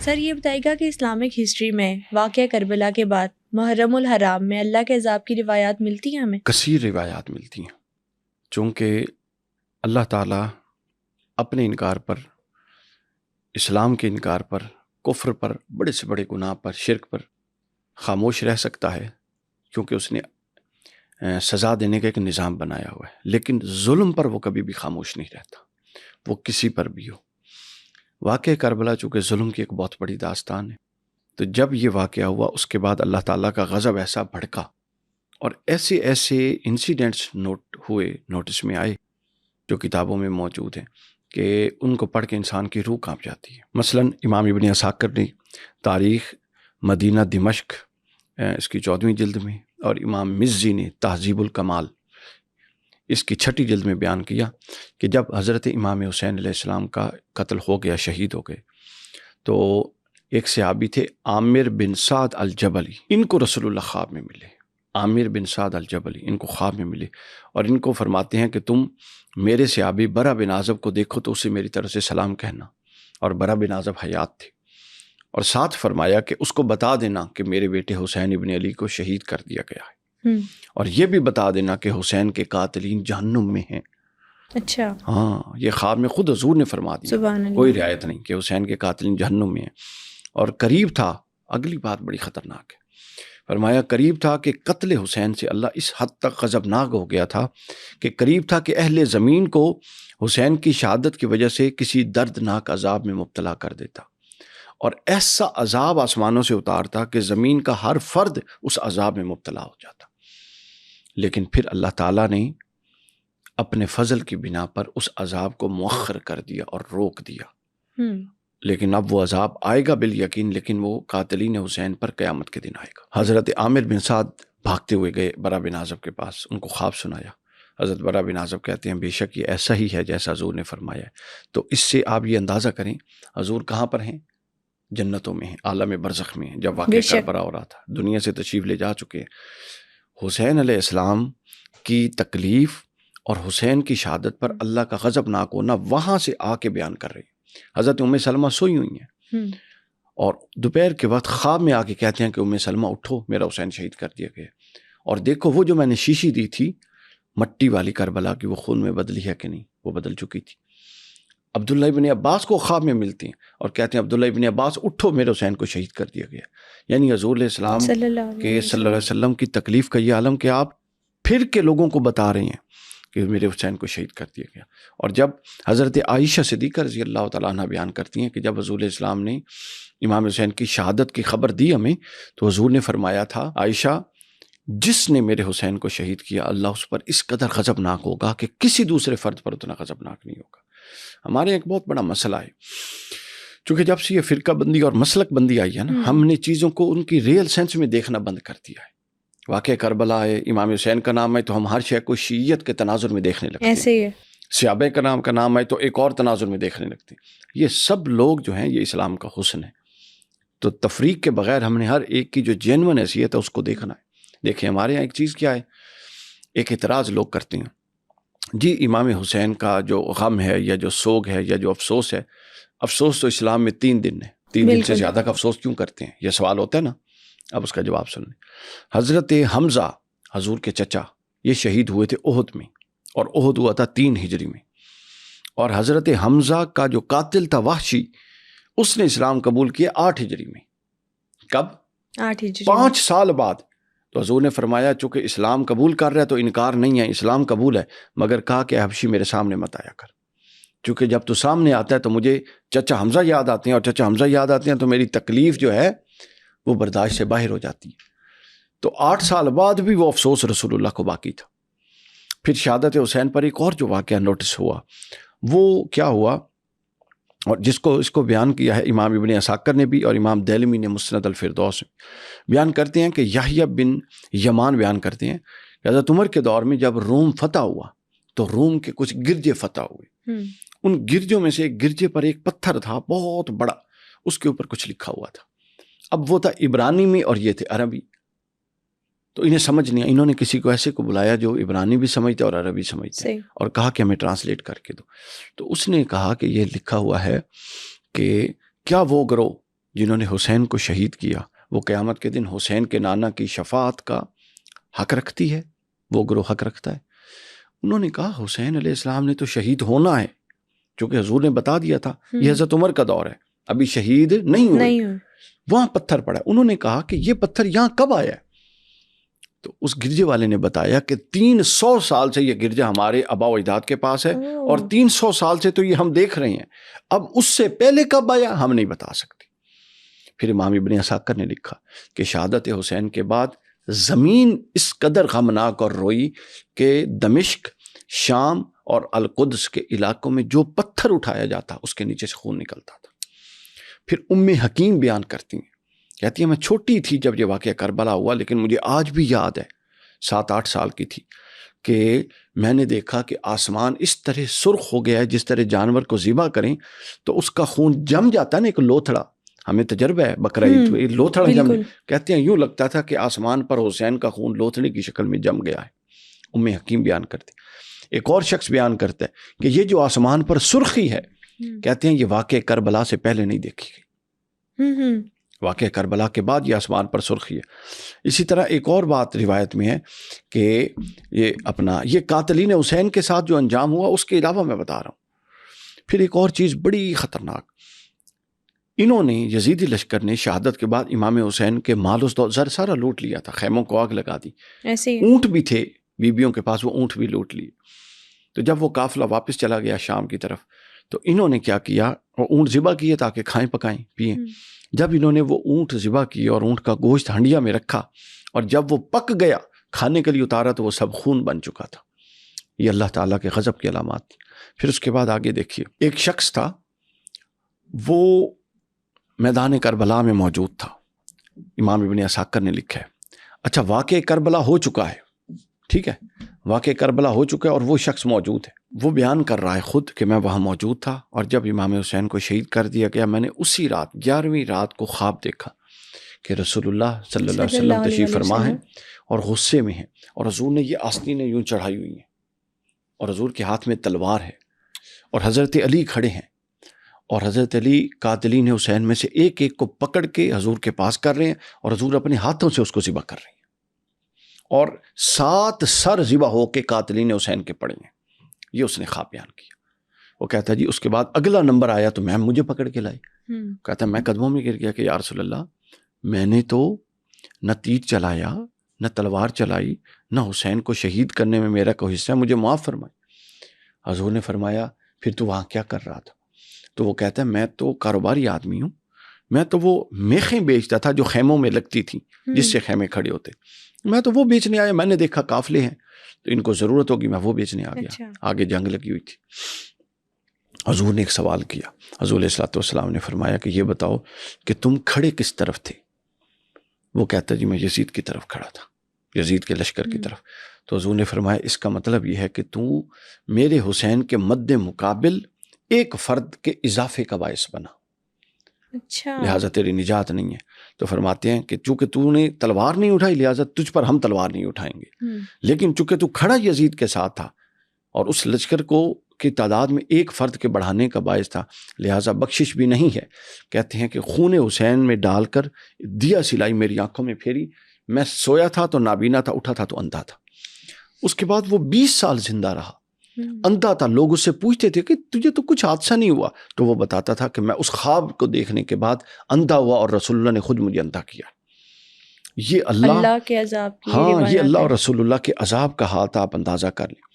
سر یہ بتائے گا کہ اسلامک ہسٹری میں واقعہ کربلا کے بعد محرم الحرام میں اللہ کے عذاب کی روایات ملتی ہیں ہمیں؟ کثیر روایات ملتی ہیں، چونکہ اللہ تعالیٰ اپنے انکار پر، اسلام کے انکار پر، کفر پر، بڑے سے بڑے گناہ پر، شرک پر خاموش رہ سکتا ہے کیونکہ اس نے سزا دینے کا ایک نظام بنایا ہوا ہے، لیکن ظلم پر وہ کبھی بھی خاموش نہیں رہتا، وہ کسی پر بھی ہو۔ واقعہ کربلا چونکہ ظلم کی ایک بہت بڑی داستان ہے، تو جب یہ واقعہ ہوا اس کے بعد اللہ تعالیٰ کا غضب ایسا بھڑکا اور ایسے ایسے انسیڈنٹس نوٹس میں آئے جو کتابوں میں موجود ہیں کہ ان کو پڑھ کے انسان کی روح کانپ جاتی ہے۔ مثلا امام ابن عساکر نے تاریخ مدینہ دمشق اس کی 14ویں جلد میں، اور امام مزی نے تہذیب الکمال اس کی 6ٹھی جلد میں بیان کیا کہ جب حضرت امام حسین علیہ السلام کا قتل ہو گیا، شہید ہو گئے، تو ایک صحابی تھے عامر بن سعد الجبلی، ان کو رسول اللہ خواب میں ملے۔ عامر بن سعد الجبلی ان کو خواب میں ملے اور ان کو فرماتے ہیں کہ تم میرے صحابی برا بن عازب کو دیکھو تو اسے میری طرف سے سلام کہنا، اور برا بن عازب حیات تھے، اور ساتھ فرمایا کہ اس کو بتا دینا کہ میرے بیٹے حسین ابن علی کو شہید کر دیا گیا ہے، اور یہ بھی بتا دینا کہ حسین کے قاتلین جہنم میں ہیں۔ اچھا، ہاں، یہ خواب میں خود حضور نے فرما دیا، سبحان اللہ۔ کوئی رعایت نہیں کہ حسین کے قاتلین جہنم میں ہیں، اور قریب تھا، اگلی بات بڑی خطرناک ہے، فرمایا قریب تھا کہ قتل حسین سے اللہ اس حد تک غضبناک ہو گیا تھا کہ قریب تھا کہ اہل زمین کو حسین کی شہادت کی وجہ سے کسی دردناک عذاب میں مبتلا کر دیتا، اور ایسا عذاب آسمانوں سے اتارتا کہ زمین کا ہر فرد اس عذاب میں مبتلا ہو جاتا۔ لیکن پھر اللہ تعالیٰ نے اپنے فضل کی بنا پر اس عذاب کو مؤخر کر دیا اور روک دیا، لیکن اب وہ عذاب آئے گا بالیقین، لیکن وہ قاتلین حسین پر قیامت کے دن آئے گا۔ حضرت عامر بن سعد بھاگتے ہوئے گئے برا بن عازب کے پاس، ان کو خواب سنایا۔ حضرت برا بن عازب کہتے ہیں بے شک یہ ایسا ہی ہے جیسا حضور نے فرمایا ہے۔ تو اس سے آپ یہ اندازہ کریں حضور کہاں پر ہیں؟ جنتوں میں ہیں، عالم برزخ میں ہیں۔ جب واقعہ کربلا ہو رہا تھا، دنیا سے تشریف لے جا چکے ہیں۔ حسین علیہ السلام کی تکلیف اور حسین کی شہادت پر اللہ کا غضب ناک ہونا وہاں سے آ کے بیان کر رہے ہیں۔ حضرت ام سلمہ سوئی ہوئی ہیں، اور دوپہر کے وقت خواب میں آ کے کہتے ہیں کہ ام سلمہ اٹھو، میرا حسین شہید کر دیا گیا، اور دیکھو وہ جو میں نے شیشی دی تھی مٹی والی کربلا کی، وہ خون میں بدلی ہے کہ نہیں؟ وہ بدل چکی تھی۔ عبداللہ ابن عباس کو خواب میں ملتی ہیں اور کہتے ہیں عبداللہ ابن عباس اٹھو، میرے حسین کو شہید کر دیا گیا۔ یعنی حضور علیہ السلام صلی اللہ علیہ وسلم کی تکلیف کا یہ عالم کہ آپ پھر کے لوگوں کو بتا رہے ہیں کہ میرے حسین کو شہید کر دیا گیا۔ اور جب حضرت عائشہ صدیقہ رضی اللہ تعالیٰ عنہ بیان کرتی ہیں کہ جب حضور علیہ السلام نے امام حسین کی شہادت کی خبر دی ہمیں، تو حضور نے فرمایا تھا عائشہ جس نے میرے حسین کو شہید کیا اللہ اس پر اس قدر غضبناک ہوگا کہ کسی دوسرے فرد پر اتنا غضبناک نہیں ہوگا۔ ہمارے ایک بہت بڑا مسئلہ ہے، چونکہ جب سے یہ فرقہ بندی اور مسلک بندی آئی ہے نا، ہم نے چیزوں کو ان کی ریئل سینس میں دیکھنا بند کر دیا ہے۔ واقعہ کربلا ہے، امام حسین کا نام ہے تو ہم ہر شے کو شیعیت کے تناظر میں دیکھنے لگتے ہیں، ایسے ہی ہے۔ صحابہ کا نام ہے تو ایک اور تناظر میں دیکھنے لگتے ہیں۔ یہ سب لوگ جو ہیں یہ اسلام کا حسن ہے، تو تفریق کے بغیر ہم نے ہر ایک کی جو جینون حیثیت ہے اس کو دیکھنا ہے۔ دیکھیں ہمارے یہاں ایک چیز کیا ہے، ایک اعتراض لوگ کرتے ہیں جی امام حسین کا جو غم ہے یا جو سوگ ہے یا جو افسوس ہے، افسوس تو اسلام میں 3 دن ہے، 3 دن سے زیادہ کا افسوس کیوں کرتے ہیں؟ یہ سوال ہوتا ہے نا۔ اب اس کا جواب سن لیں۔ حضرت حمزہ حضور کے چچا یہ شہید ہوئے تھے احد میں، اور احد ہوا تھا 3 ہجری میں، اور حضرت حمزہ کا جو قاتل تھا وحشی اس نے اسلام قبول کیا 8 ہجری میں۔ کب؟ 8 ہجری، 5 سال بعد۔ تو حضور نے فرمایا چونکہ اسلام قبول کر رہا ہے تو انکار نہیں ہے، اسلام قبول ہے، مگر کہا کہ حبشی میرے سامنے مت آیا کر، چونکہ جب تو سامنے آتا ہے تو مجھے چچا حمزہ یاد آتے ہیں، اور چچا حمزہ یاد آتے ہیں تو میری تکلیف جو ہے وہ برداشت سے باہر ہو جاتی ہے۔ تو 8 سال بعد بھی وہ افسوس رسول اللہ کو باقی تھا۔ پھر شہادت حسین پر ایک اور جو واقعہ نوٹس ہوا وہ کیا ہوا، اور اس کو بیان کیا ہے امام ابن عساکر نے بھی، اور امام دیلمی نے مسند الفردوس میں بیان کرتے ہیں کہ یحییٰ بن یمان بیان کرتے ہیں کہ حضرت عمر کے دور میں جب روم فتح ہوا تو روم کے کچھ گرجے فتح ہوئے، ان گرجوں میں سے ایک گرجے پر ایک پتھر تھا بہت بڑا، اس کے اوپر کچھ لکھا ہوا تھا۔ اب وہ تھا عبرانی میں اور یہ تھے عربی، تو انہیں سمجھ نہیں، انہوں نے کسی کو ایسے کو بلایا جو عبرانی بھی سمجھتے اور عربی سمجھتے، اور کہا کہ ہمیں ٹرانسلیٹ کر کے دو۔ تو اس نے کہا کہ یہ لکھا ہوا ہے کہ کیا وہ گروہ جنہوں نے حسین کو شہید کیا وہ قیامت کے دن حسین کے نانا کی شفاعت کا حق رکھتی ہے، وہ گروہ حق رکھتا ہے؟ انہوں نے کہا حسین علیہ السلام نے تو شہید ہونا ہے، چونکہ حضور نے بتا دیا تھا یہ حضرت عمر کا دور ہے، ابھی شہید نہیں ہوئے۔ وہاں پتھر پڑا، انہوں نے کہا کہ یہ پتھر یہاں کب آیا ہے؟ تو اس گرجے والے نے بتایا کہ 300 سال سے یہ گرجا ہمارے آبا و اجداد کے پاس ہے، اور 300 سال سے تو یہ ہم دیکھ رہے ہیں، اب اس سے پہلے کب آیا ہم نہیں بتا سکتے۔ پھر امام ابن عساکر نے لکھا کہ شہادت حسین کے بعد زمین اس قدر غمناک اور روئی کہ دمشق، شام اور القدس کے علاقوں میں جو پتھر اٹھایا جاتا اس کے نیچے سے خون نکلتا تھا۔ پھر ام حکیم بیان کرتی ہیں، کہتی ہیں میں چھوٹی تھی جب یہ واقعہ کربلا ہوا، لیکن مجھے آج بھی یاد ہے، 7-8 سال کی تھی، کہ میں نے دیکھا کہ آسمان اس طرح سرخ ہو گیا ہے، جس طرح جانور کو ذبح کریں تو اس کا خون جم جاتا ہے نا، ایک لوتھڑا، ہمیں تجربہ ہے بقرہ عید لوتھڑا جم، کہتے ہیں یوں لگتا تھا کہ آسمان پر حسین کا خون لوتھڑے کی شکل میں جم گیا ہے۔ ام حکیم بیان کرتے۔ ایک اور شخص بیان کرتا ہے کہ یہ جو آسمان پر سرخی ہے، کہتے ہیں یہ واقعہ کربلا سے پہلے نہیں دیکھی گئی، واقعہ کربلا کے بعد یہ آسمان پر سرخی ہے۔ اسی طرح ایک اور بات روایت میں ہے کہ یہ قاتلین حسین کے ساتھ جو انجام ہوا اس کے علاوہ میں بتا رہا ہوں۔ پھر ایک اور چیز بڑی خطرناک، انہوں نے یزیدی لشکر نے شہادت کے بعد امام حسین کے مال و زر سارا لوٹ لیا تھا، خیموں کو آگ لگا دی، اونٹ بھی تھے بیبیوں کے پاس، وہ اونٹ بھی لوٹ لیے۔ تو جب وہ قافلہ واپس چلا گیا شام کی طرف تو انہوں نے کیا کیا، وہ اونٹ ذبح کیے تاکہ کھائیں پکائیں پئیں۔ جب انہوں نے وہ اونٹ ذبح کیے اور اونٹ کا گوشت ہنڈیا میں رکھا اور جب وہ پک گیا کھانے کے لیے اتارا تو وہ سب خون بن چکا تھا۔ یہ اللہ تعالیٰ کے غضب کی علامات تھی۔ پھر اس کے بعد آگے دیکھیے، ایک شخص تھا وہ میدان کربلا میں موجود تھا، امام ابن عساکر نے لکھا ہے۔ اچھا واقعہ کربلا ہو چکا ہے، ٹھیک ہے، واقعہ کربلا ہو چکا ہے اور وہ شخص موجود ہے، وہ بیان کر رہا ہے خود کہ میں وہاں موجود تھا اور جب امام حسین کو شہید کر دیا گیا میں نے اسی رات 11ویں رات کو خواب دیکھا کہ رسول اللہ صلی اللہ علیہ وسلم تشریف فرما ہے اور غصے میں ہیں، اور حضور نے یہ آستینیں یوں چڑھائی ہوئی ہیں اور حضور کے ہاتھ میں تلوار ہے اور حضرت علی کھڑے ہیں، اور حضرت علی قاتلین حسین میں سے ایک ایک کو پکڑ کے حضور کے پاس کر رہے ہیں اور حضور اپنے ہاتھوں سے اس کو ذبح کر رہے ہیں، اور 7 سر ذبح ہو کے قاتلین حسین کے پڑے ہیں۔ یہ اس نے خواب بیان کیا۔ وہ کہتا ہے جی اس کے بعد اگلا نمبر آیا تو میم مجھے پکڑ کے لائی۔ کہتا ہے میں قدموں میں گر گیا کہ یا رسول اللہ میں نے تو نہ تیر چلایا نہ تلوار چلائی، نہ حسین کو شہید کرنے میں میرا کوئی حصہ ہے، مجھے معاف فرمائے۔ حضور نے فرمایا پھر تو وہاں کیا کر رہا تھا؟ تو وہ کہتا ہے میں تو کاروباری آدمی ہوں، میں تو وہ میخیں بیچتا تھا جو خیموں میں لگتی تھی جس سے خیمے کھڑے ہوتے، میں تو وہ بیچنے آیا، میں نے دیکھا قافلے ہیں تو ان کو ضرورت ہوگی، میں وہ بیچنے آ گیا۔ آگے جنگ لگی ہوئی تھی۔ حضور نے ایک سوال کیا، حضور علیہ الصلوۃ والسلام نے فرمایا کہ یہ بتاؤ کہ تم کھڑے کس طرف تھے؟ وہ کہتا ہے جی میں یزید کی طرف کھڑا تھا، یزید کے لشکر کی طرف۔ تو حضور نے فرمایا اس کا مطلب یہ ہے کہ تو میرے حسین کے مد مقابل ایک فرد کے اضافے کا باعث بنا، لہٰذا تیری نجات نہیں ہے۔ تو فرماتے ہیں کہ چونکہ تو نے تلوار نہیں اٹھائی لہٰذا تجھ پر ہم تلوار نہیں اٹھائیں گے، لیکن چونکہ تو کھڑا یزید کے ساتھ تھا اور اس لشکر کو کی تعداد میں ایک فرد کے بڑھانے کا باعث تھا، لہٰذا بخشش بھی نہیں ہے۔ کہتے ہیں کہ خون حسین میں ڈال کر دیا سلائی میری آنکھوں میں پھیری، میں سویا تھا تو نابینا تھا، اٹھا تھا تو اندھا تھا۔ اس کے بعد وہ 20 سال زندہ رہا، اندھا تھا۔ لوگ اس سے پوچھتے تھے کہ تجھے تو کچھ حادثہ نہیں ہوا، تو وہ بتاتا تھا کہ میں اس خواب کو دیکھنے کے بعد اندھا ہوا اور رسول اللہ نے خود مجھے اندھا کیا۔ یہ اللہ کے عذاب کی ہاں، یہ اللہ اور رسول اللہ کے عذاب کا حال تھا، آپ اندازہ کر لیں۔